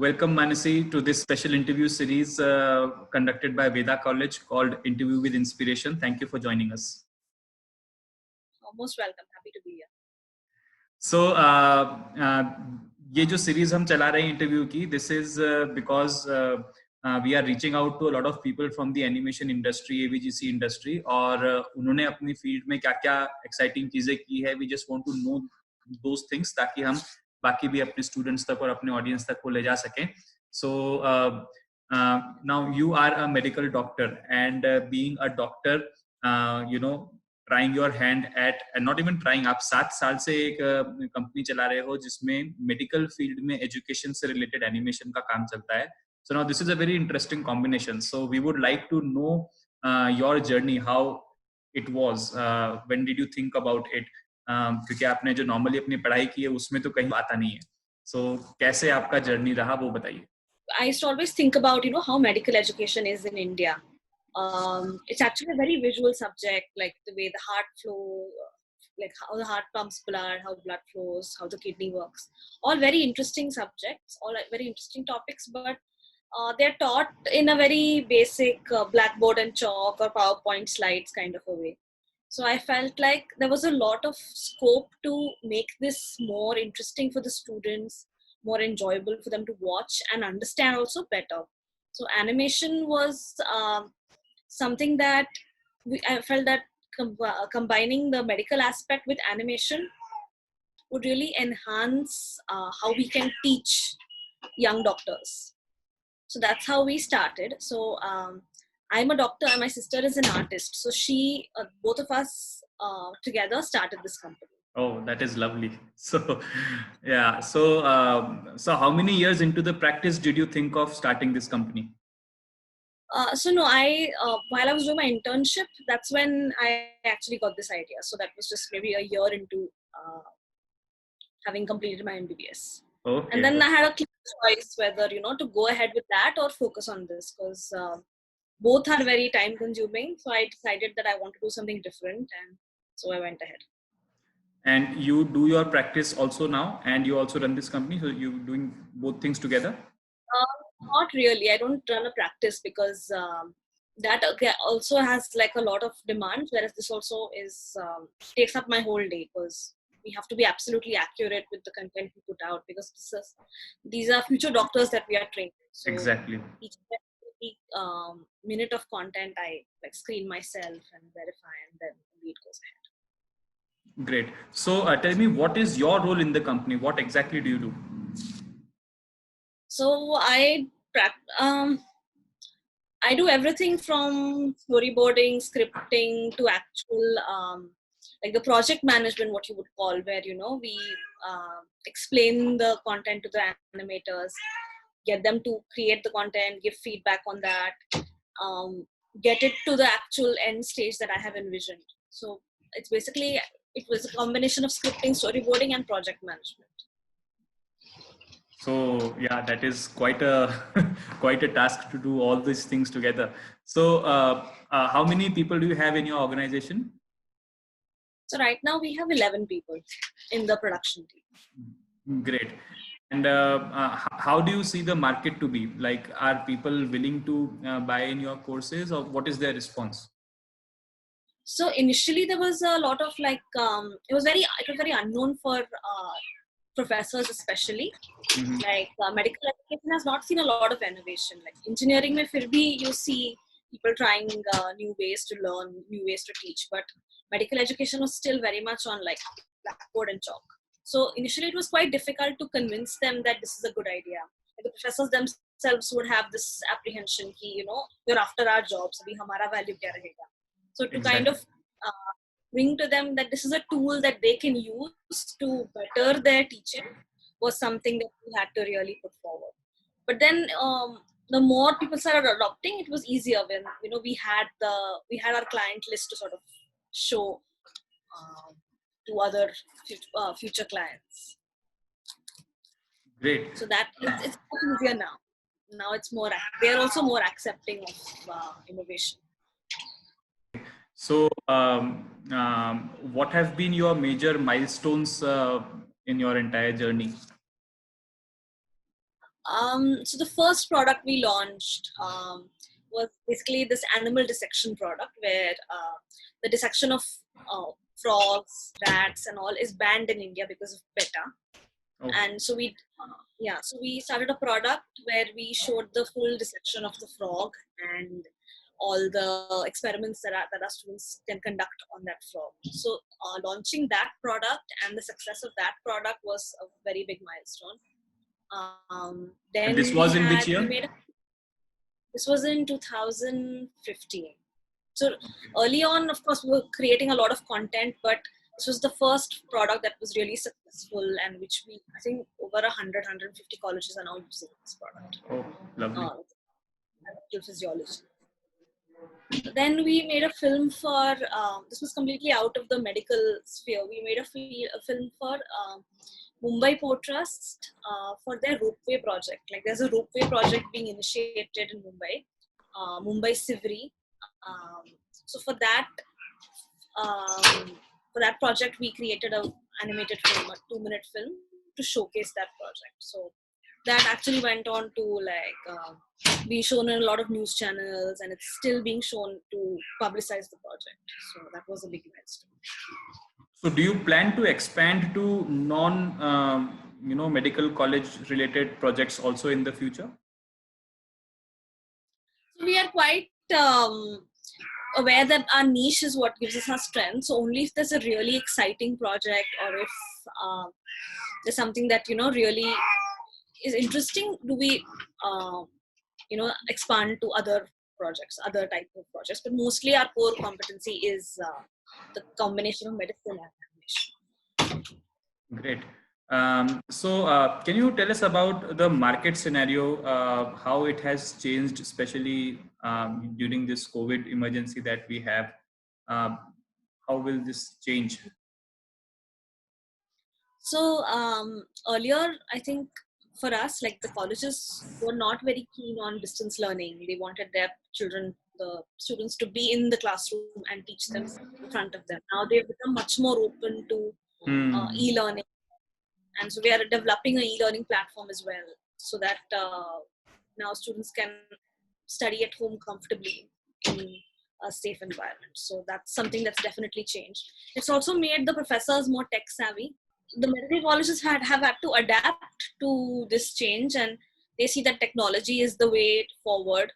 Welcome, Manasi, to this special interview series conducted by Veda College called Interview with Inspiration. Thank you for joining us. Most welcome. Happy to be here. So, ये जो series हम चला रहे हैं interview की, this is because we are reaching out to a lot of people from the animation industry, AVGC industry, और उन्होंने अपनी field में क्या-क्या exciting चीजें की है. We just want to know those things ताकि हम बाकी भी अपने students तक और अपने audience तक को ले जा सकें. So now you are a medical doctor, and being a doctor, trying your hand at, and not even trying, आप 7 साल से एक कंपनी चला रहे हो जिसमें मेडिकल फील्ड में एजुकेशन से रिलेटेड एनिमेशन का काम चलता है. So now this is a very interesting combination. So we would like to know your journey, how it was, when did you think about it, क्योंकि आपने जो नॉर्मली अपनी पढ़ाई की है उसमें तो कहीं आता नहीं है. So कैसे आपका जर्नी रहा वो बताइए. I used to always think about, how medical education is in India. It's actually a very visual subject, like the way the heart flow, like how the heart pumps blood, how blood flows, how the kidney works. All very interesting subjects, all very interesting topics, but they're taught in a very basic blackboard and chalk or PowerPoint slides kind of a way. So I felt like there was a lot of scope to make this more interesting for the students, more enjoyable for them to watch and understand also better. So animation was something that I felt that combining the medical aspect with animation would really enhance how we can teach young doctors. So that's how we started. So I'm a doctor and my sister is an artist. So both of us together started this company. Oh, that is lovely. So, yeah. So how many years into the practice did you think of starting this company? While I was doing my internship, that's when I actually got this idea. So that was just maybe a year into having completed my MBBS. Okay. And then I had a clear choice whether, to go ahead with that or focus on this, because both are very time consuming. So I decided that I want to do something different, and so I went ahead. And you do your practice also now, and you also run this company, so you're doing both things together? Not really. I don't run a practice because that also has like a lot of demands, whereas this also takes up my whole day, because we have to be absolutely accurate with the content we put out, because these are future doctors that we are training. So exactly. Each minute of content I screen myself and verify, and then it goes ahead. Great. So tell me, what is your role in the company? What exactly do you do? So I do everything from storyboarding, scripting to actual like the project management, what you would call, where we explain the content to the animators, get them to create the content, give feedback on that, get it to the actual end stage that I have envisioned. So it was a combination of scripting, storyboarding, and project management. So yeah, that is quite a quite a task to do all these things together. So how many people do you have in your organization? So right now we have 11 people in the production team. Great. And how do you see the market to be? Like, are people willing to buy in your courses, or what is their response? So initially there was a lot of it was very unknown for professors especially. Mm-hmm. Like medical education has not seen a lot of innovation. Like engineering mein fir bhi you see people trying new ways to learn, new ways to teach, but medical education was still very much on like blackboard and chalk. So initially it was quite difficult to convince them that this is a good idea. Like the professors themselves would have this apprehension ki, we're after our jobs, abhi hamara value kya rahega. So to kind Exactly. of bring to them that this is a tool that they can use to better their teaching was something that we had to really put forward. But then the more people started adopting, it was easier when we had our client list to sort of show um, to other future clients. Great. So that it's much easier now. Now it's more. They're also more accepting of innovation. So, what have been your major milestones in your entire journey? So the first product we launched was basically this animal dissection product, where the dissection of frogs, rats, and all is banned in India because of PETA. Oh, And so we started a product where we showed the full dissection of the frog and all the experiments that our students can conduct on that frog. So launching that product and the success of that product was a very big milestone. and Then this was in which we year? made this was in 2015. So early on, of course, we were creating a lot of content, but this was the first product that was really successful, and which I think over 150 colleges are now using this product. Oh, lovely. Physiology. Then we made a film for this was completely out of the medical sphere. We made a film for Mumbai Port Trust for their ropeway project. Like there's a ropeway project being initiated in Mumbai, Mumbai Sivri. Um, so for that project, we created a animated film, a 2-minute film to showcase that project. So that actually went on to be shown in a lot of news channels, and it's still being shown to publicize the project. So that was a big milestone. So, do you plan to expand to medical college related projects also in the future? So we are quite aware that our niche is what gives us our strength. So only if there's a really exciting project, or if there's something that really is interesting, do we expand to other projects, other type of projects. But mostly our core competency is the combination of medicine and animation. Great. So, can you tell us about the market scenario, how it has changed, especially during this COVID emergency that we have? Um, how will this change? So earlier, I think for us, like the colleges were not very keen on distance learning. They wanted their the students, to be in the classroom and teach them in front of them. Now they've become much more open to Hmm. e-learning, and so we are developing an e-learning platform as well, so that now students can study at home comfortably in a safe environment. So that's something that's definitely changed. It's also made the professors more tech savvy. The medical colleges have had to adapt to this change, and they see that technology is the way forward,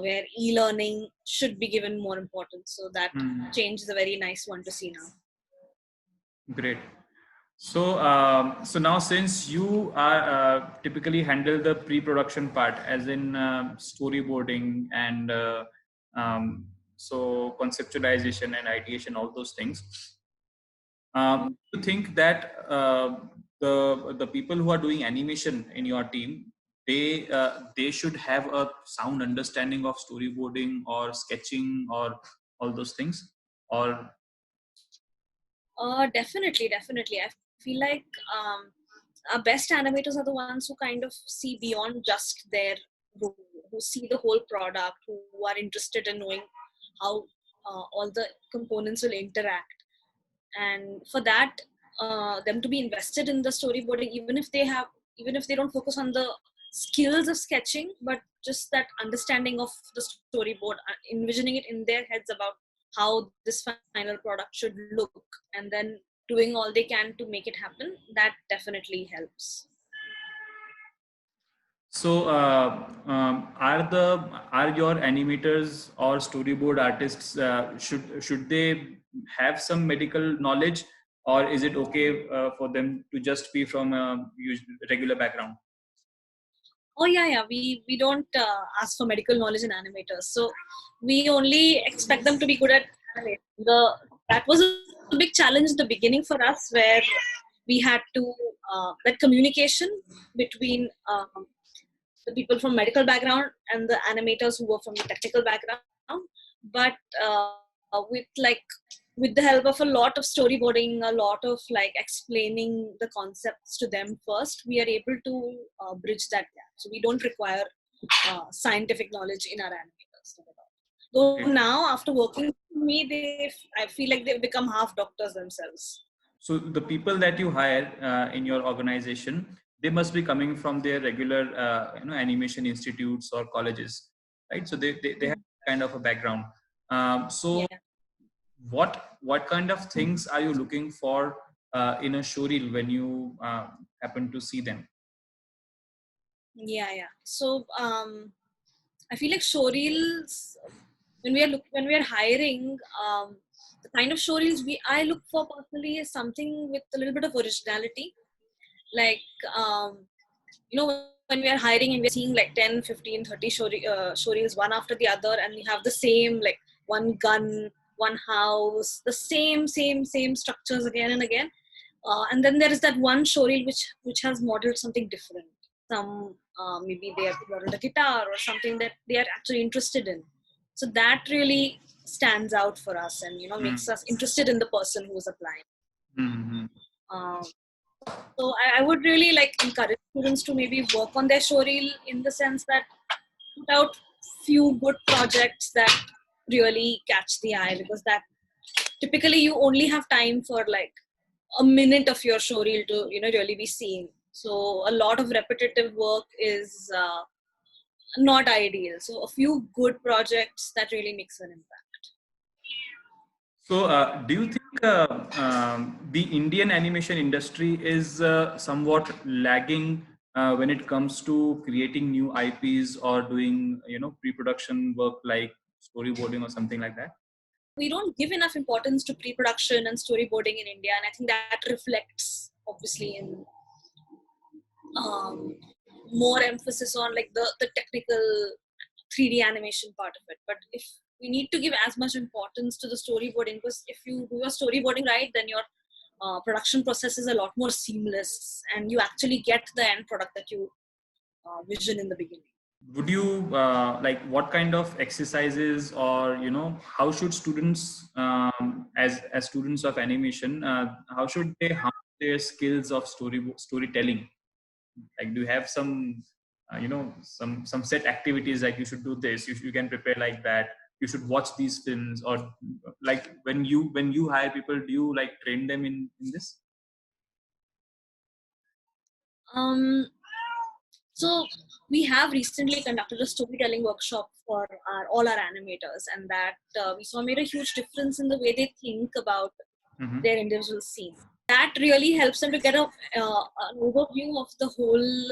where e-learning should be given more importance. So that Hmm. change is a very nice one to see now. Great. So, so now since you are typically handle the pre-production part, as in storyboarding and so conceptualization and ideation, all those things. Do you think that the people who are doing animation in your team, they should have a sound understanding of storyboarding or sketching or all those things, or Definitely. I feel like our best animators are the ones who kind of see beyond just their role, who see the whole product, who are interested in knowing how all the components will interact. And for that, them to be invested in the storyboarding, even if they have even if they don't focus on the skills of sketching, but just that understanding of the storyboard, envisioning it in their heads about how this final product should look, and then doing all they can to make it happen, that definitely helps. So, are your animators or storyboard artists should they have some medical knowledge, or is it okay for them to just be from a regular background? Oh yeah. We don't ask for medical knowledge in animators, so we only expect them to be good at animation. That was a big challenge in the beginning for us, where we had to that communication between the people from medical background and the animators who were from the technical background. But with the help of a lot of storyboarding, a lot of like explaining the concepts to them first, we are able to bridge that gap. So we don't require scientific knowledge in our animators. Though now, after working with me, I feel like they've become half doctors themselves. So the people that you hire in your organization, they must be coming from their regular, animation institutes or colleges, right? So they have kind of a background. So Yeah. what kind of things are you looking for in a showreel when you happen to see them? Yeah. So I feel like showreels, when we are hiring, the kind of showreels I look for personally is something with a little bit of originality. Like when we are hiring and we're seeing like 10, 15, 30 showreels one after the other, and we have the same, like, one gun, one house, the same structures again and again. And then there is that one showreel which has modeled something different. Some maybe they have modeled a guitar or something that they are actually interested in. So that really stands out for us, and makes us interested in the person who is applying. Mm-hmm. Um, so I would really like encourage students to maybe work on their showreel, in the sense that put out few good projects that really catch the eye, because that typically you only have time for like a minute of your showreel to really be seen. So a lot of repetitive work is not ideal. So a few good projects that really makes an impact. So, do you think the Indian animation industry is somewhat lagging when it comes to creating new IPs or doing, pre-production work like storyboarding or something like that? We don't give enough importance to pre-production and storyboarding in India, and I think that reflects obviously in um, more emphasis on like the technical 3D animation part of it. But if we need to give as much importance to the storyboarding, because if you do your storyboarding right, then your production process is a lot more seamless, and you actually get the end product that you vision in the beginning. Would you like what kind of exercises, or how should students as students of animation, how should they harness their skills of storytelling? Like, do you have some some set activities, like you should do this, you can prepare like that, you should watch these films, or like when you hire people, do you like train them in this? Um, so we have recently conducted a storytelling workshop for all our animators, and that we saw made a huge difference in the way they think about Mm-hmm. their individual scene. That really helps them to get an overview of the whole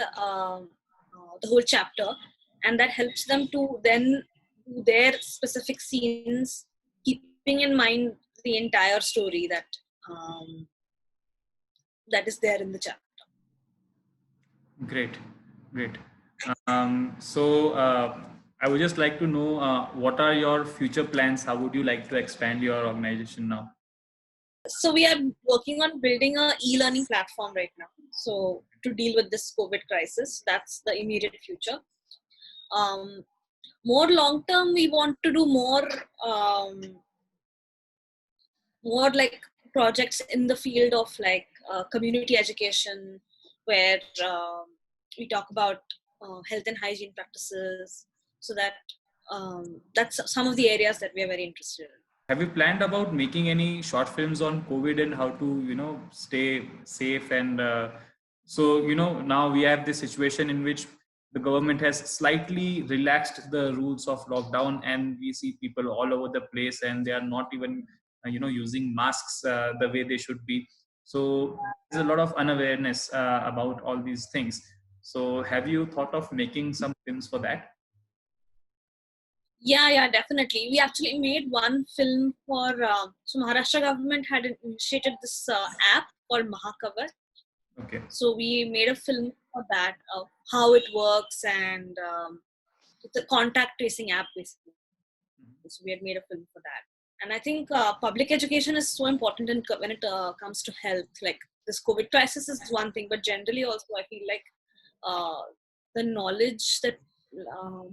chapter, and that helps them to then do their specific scenes, keeping in mind the entire story um, that is there in the chapter. Great, great. So I would just like to know what are your future plans? How would you like to expand your organization now? So we are working on building a e-learning platform right now. So to deal with this COVID crisis, that's the immediate future. Um, More long term, we want to do um, more like projects in the field of like community education, where we talk about health and hygiene practices. So that's some of the areas that we are very interested in. Have you planned about making any short films on COVID and how to, stay safe and So, now we have this situation in which the government has slightly relaxed the rules of lockdown, and we see people all over the place, and they are not even, using masks the way they should be. So there's a lot of unawareness about all these things. So have you thought of making some films for that? Yeah, definitely. We actually made one film for, so Maharashtra government had initiated this app called Mahakavar. Okay. So we made a film for that, how it works, and it's a contact tracing app basically. So we had made a film for that. And I think public education is so important when it comes to health. Like this COVID crisis is one thing, but generally also I feel like uh, the knowledge that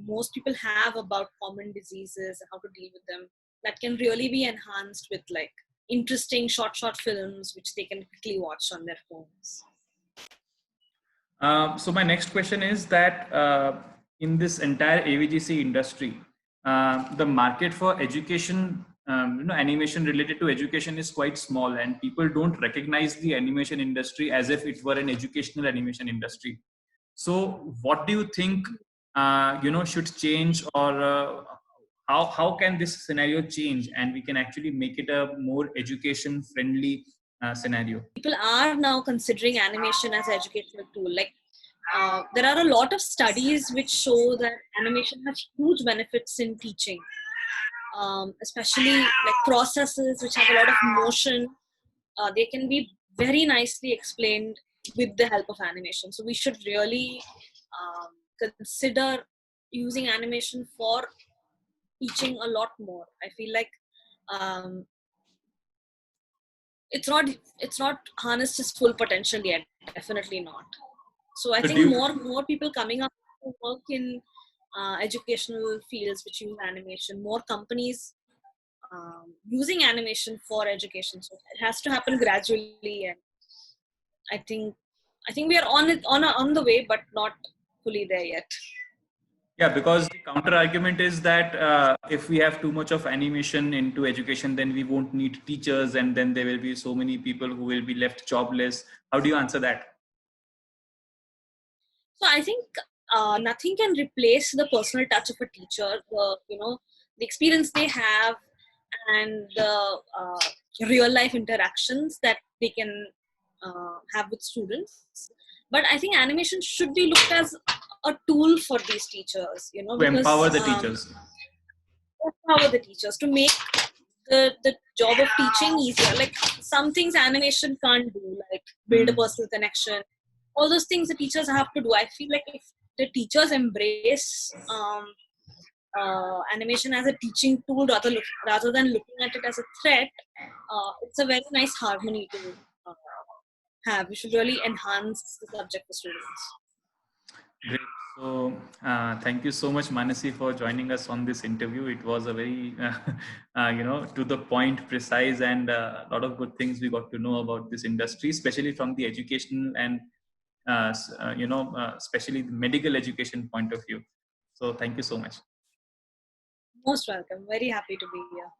most people have about common diseases and how to deal with them, that can really be enhanced with like interesting short films which they can quickly watch on their phones. So my next question is that in this entire AVGC industry, the market for education, animation related to education is quite small, and people don't recognize the animation industry as if it were an educational animation industry. So, what do you think, should change, or how can this scenario change, and we can actually make it a more education friendly scenario? People are now considering animation as an educational tool. Like there are a lot of studies which show that animation has huge benefits in teaching, especially like processes which have a lot of motion. They can be very nicely explained with the help of animation. So we should really consider using animation for teaching a lot more. I feel like um, it's not harnessed its full potential yet. Definitely not. So I So, do think you more people coming up to work in educational fields which use animation, more companies using animation for education. So it has to happen gradually, and I think we are on it on the way, but not fully there yet. Yeah, because the counter argument is that if we have too much of animation into education, then we won't need teachers, and then there will be so many people who will be left jobless. How do you answer that? So I think nothing can replace the personal touch of a teacher. The experience they have, and the real life interactions that they can have with students. But I think animation should be looked as a tool for these teachers. To Because empower the teachers. empower the teachers to make the job of teaching easier. Like some things animation can't do, like build a Hmm. personal connection. All those things the teachers have to do. I feel like if the teachers embrace animation as a teaching tool rather than looking at it as a threat, it's a very nice harmony to uh, have. We should really enhance the subject for students. Great. So, thank you so much, Manasi, for joining us on this interview. It was a very, to the point, precise, and a lot of good things we got to know about this industry, especially from the educational and, especially the medical education point of view. So, thank you so much. Most welcome. Very happy to be here.